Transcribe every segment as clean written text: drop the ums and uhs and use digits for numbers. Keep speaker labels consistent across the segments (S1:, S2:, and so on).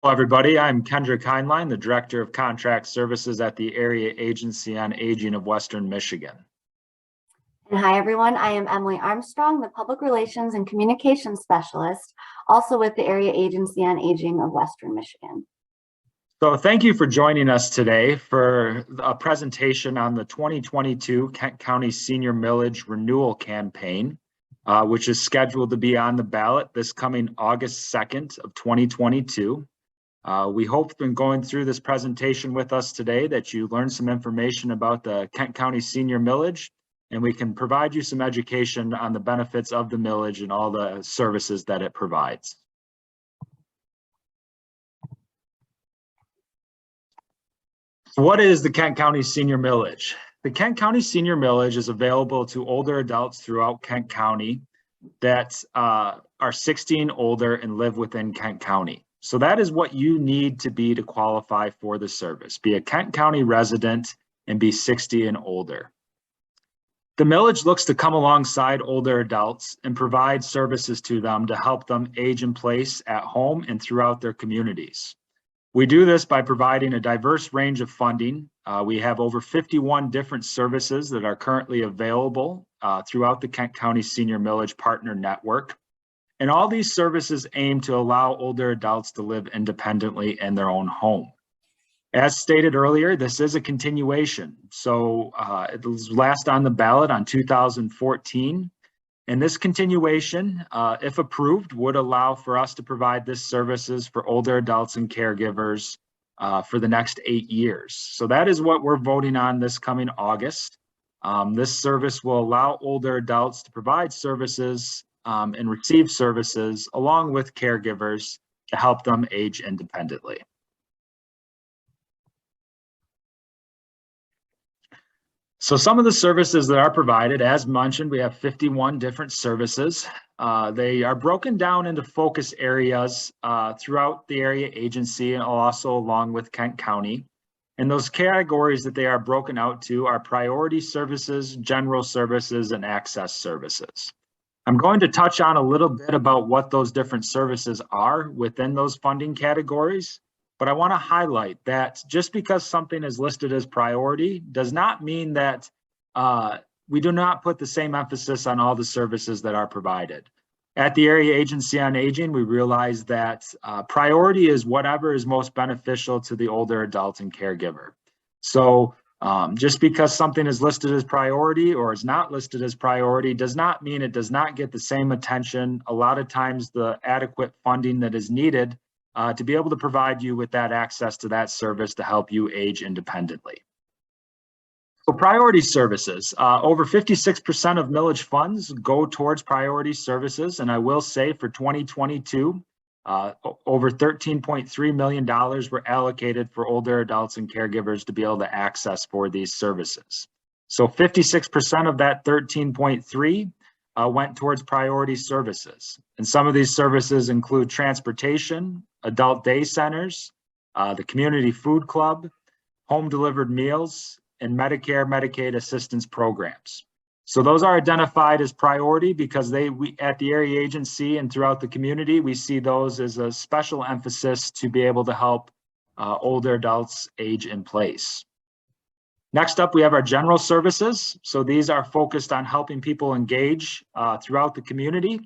S1: Hello, everybody. I'm Kendrick Heinlein, the Director of Contract Services at the Area Agency on Aging of Western Michigan.
S2: And hi, everyone. I am Emily Armstrong, the Public Relations and Communications Specialist, also with the Area Agency on Aging of Western Michigan.
S1: So thank you for joining us today for a presentation on the 2022 Kent County Senior Millage Renewal Campaign, which is scheduled to be on the ballot this coming August 2nd of 2022. We hope in going through this presentation with us today that you learn some information about the Kent County Senior Millage, and we can provide you some education on the benefits of the millage and all the services that it provides. So what is the Kent County Senior Millage? The Kent County Senior Millage is available to older adults throughout Kent County that are 60 and older and live within Kent County. So that is what you need to be to qualify for the service. Be a Kent County resident and be 60 and older. The millage looks to come alongside older adults and provide services to them to help them age in place at home and throughout their communities. We do this by providing a diverse range of funding. We have over 51 different services that are currently available throughout the Kent County Senior Millage Partner Network. And all these services aim to allow older adults to live independently in their own home. As stated earlier, this is a continuation. So it was last on the ballot on 2014. And this continuation, if approved, would allow for us to provide this services for older adults and caregivers for the next 8 years. So that is what we're voting on this coming August. This service will allow older adults to provide services and receive services along with caregivers to help them age independently. So some of the services that are provided, as mentioned, we have 51 different services. They are broken down into focus areas throughout the area agency and also along with Kent County. And those categories that they are broken out to are priority services, general services, and access services. I'm going to touch on a little bit about what those different services are within those funding categories, but I want to highlight that just because something is listed as priority does not mean that we do not put the same emphasis on all the services that are provided. At the Area Agency on Aging, we realize that priority is whatever is most beneficial to the older adult and caregiver. So just because something is listed as priority or is not listed as priority does not mean it does not get the same attention. A lot of times the adequate funding that is needed to be able to provide you with that access to that service to help you age independently. So priority services, over 56% of millage funds go towards priority services. And I will say for 2022, over $13.3 million were allocated for older adults and caregivers to be able to access for these services. So 56% of that 13.3 went towards priority services. And some of these services include transportation, adult day centers, the community food club, home delivered meals, and Medicare, Medicaid assistance programs. So those are identified as priority because we at the area agency and throughout the community, we see those as a special emphasis to be able to help older adults age in place. Next up, we have our general services. So these are focused on helping people engage throughout the community.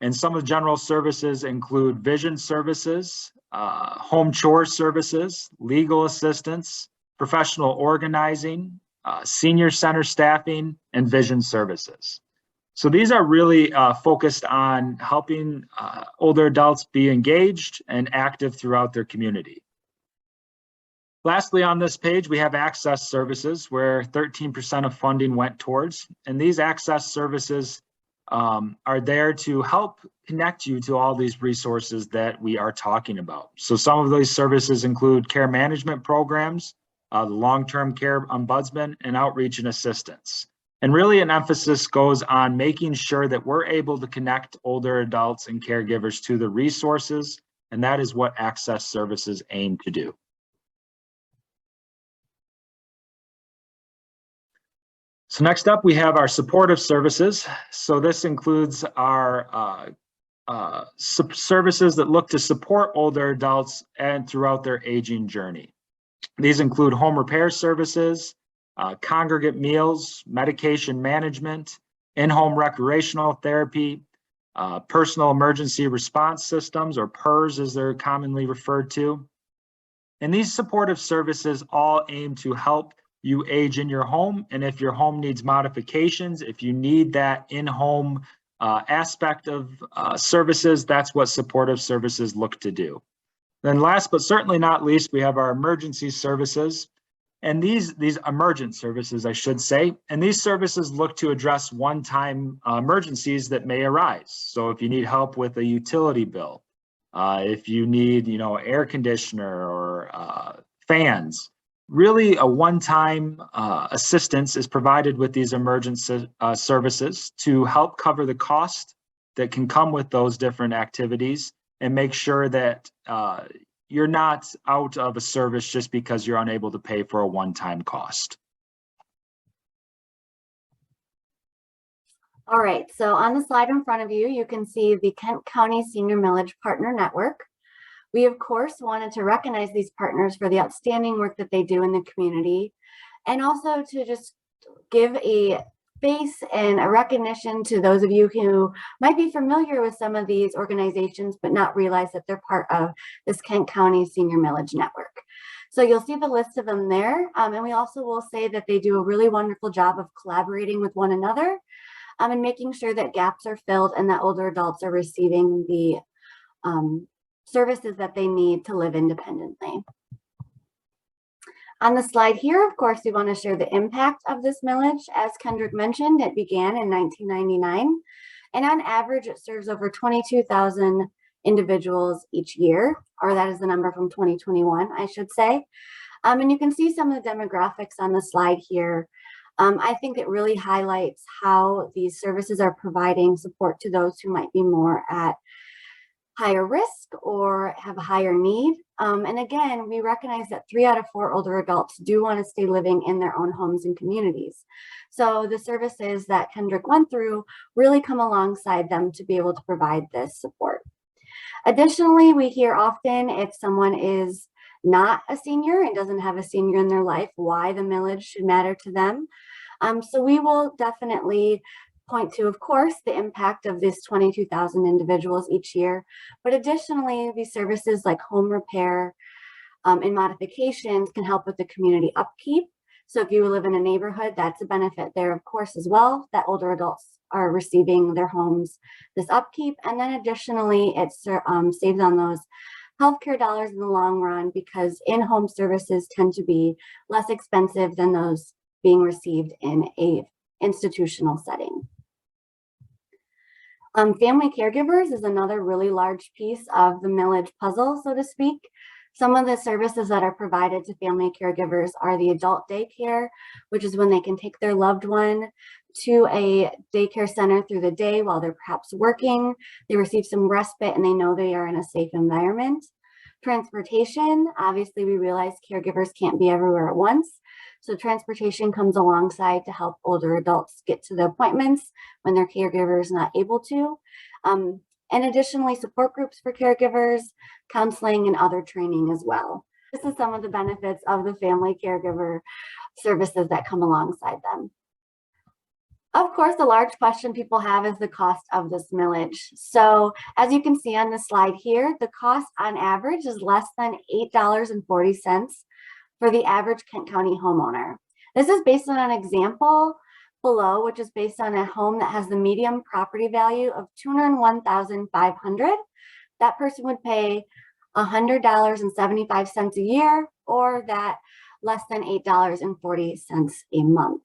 S1: And some of the general services include vision services, home chore services, legal assistance, professional organizing, senior center staffing, and vision services. So these are really focused on helping older adults be engaged and active throughout their community. Lastly, on this page, we have access services where 13% of funding went towards, and these access services are there to help connect you to all these resources that we are talking about. So some of these services include care management programs, the long-term care ombudsman, and outreach and assistance. And really an emphasis goes on making sure that we're able to connect older adults and caregivers to the resources, and that is what access services aim to do. So next up, we have our supportive services. So this includes our services that look to support older adults and throughout their aging journey. These include home repair services, congregate meals, medication management, in-home recreational therapy, personal emergency response systems, or PERS as they're commonly referred to. And these supportive services all aim to help you age in your home. And if your home needs modifications, if you need that in-home aspect of services, that's what supportive services look to do. Then last but certainly not least, we have our emergency services. And these emergent services, I should say, and these services look to address one-time emergencies that may arise. So if you need help with a utility bill, if you need, air conditioner or fans, really a one-time assistance is provided with these emergency services to help cover the cost that can come with those different activities and make sure that you're not out of a service just because you're unable to pay for a one-time cost.
S2: All right, so on the slide in front of you, you can see the Kent County Senior Millage Partner Network. We, of course, wanted to recognize these partners for the outstanding work that they do in the community, and also to just give a face and a recognition to those of you who might be familiar with some of these organizations, but not realize that they're part of this Kent County Senior Millage Network. So you'll see the list of them there. And we also will say that they do a really wonderful job of collaborating with one another and making sure that gaps are filled and that older adults are receiving the services that they need to live independently. On the slide here, of course, we want to share the impact of this millage. As Kendrick mentioned, it began in 1999, and on average, it serves over 22,000 individuals each year, or that is the number from 2021, I should say. And you can see some of the demographics on the slide here. I think it really highlights how these services are providing support to those who might be more at higher risk or have a higher need. And again, we recognize that 3 out of 4 older adults do want to stay living in their own homes and communities. So the services that Kendrick went through really come alongside them to be able to provide this support. Additionally, we hear often if someone is not a senior and doesn't have a senior in their life, why the millage should matter to them. So we will definitely point to, of course, the impact of this 22,000 individuals each year, but additionally, these services like home repair and modifications can help with the community upkeep. So if you live in a neighborhood, that's a benefit there, of course, as well, that older adults are receiving their homes this upkeep. And then additionally, it saves on those healthcare dollars in the long run because in-home services tend to be less expensive than those being received in a institutional setting. Family caregivers is another really large piece of the millage puzzle, so to speak. Some of the services that are provided to family caregivers are the adult daycare, which is when they can take their loved one to a daycare center through the day while they're perhaps working. They receive some respite and they know they are in a safe environment. Transportation, obviously we realize caregivers can't be everywhere at once. So transportation comes alongside to help older adults get to the appointments when their caregiver is not able to. And additionally, support groups for caregivers, counseling, and other training as well. This is some of the benefits of the family caregiver services that come alongside them. Of course, the large question people have is the cost of this millage. So as you can see on the slide here, the cost on average is less than $8.40 for the average Kent County homeowner. This is based on an example below, which is based on a home that has the median property value of $201,500. That person would pay $100.75 a year, or that less than $8.40 a month.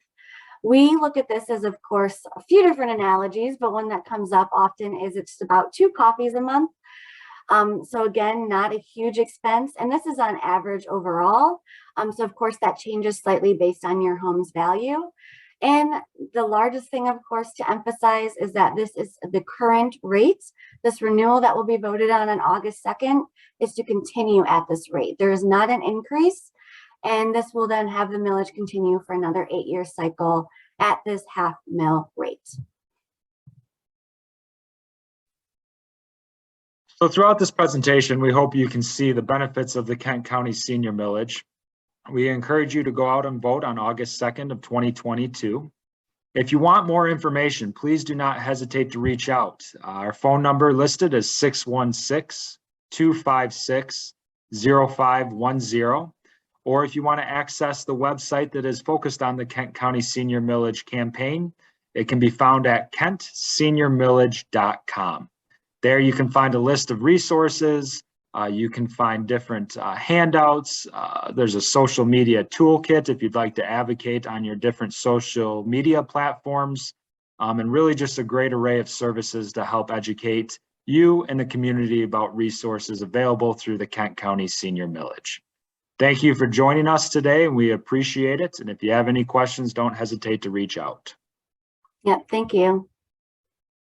S2: We look at this as, of course, a few different analogies, but one that comes up often is it's about 2 coffees a month. So again, not a huge expense, and this is on average overall. So of course that changes slightly based on your home's value. And the largest thing, of course, to emphasize is that this is the current rate. This renewal that will be voted on August 2nd is to continue at this rate. There is not an increase, and this will then have the millage continue for another 8-year cycle at this half mil rate.
S1: So throughout this presentation, we hope you can see the benefits of the Kent County Senior Millage. We encourage you to go out and vote on August 2nd of 2022. If you want more information, please do not hesitate to reach out. Our phone number listed is 616-256-0510. Or if you want to access the website that is focused on the Kent County Senior Millage campaign, it can be found at kentseniormillage.com. There you can find a list of resources. You can find different handouts. There's a social media toolkit if you'd like to advocate on your different social media platforms, and really just a great array of services to help educate you and the community about resources available through the Kent County Senior Millage. Thank you for joining us today, and we appreciate it. And if you have any questions, don't hesitate to reach out.
S2: Yeah, thank you.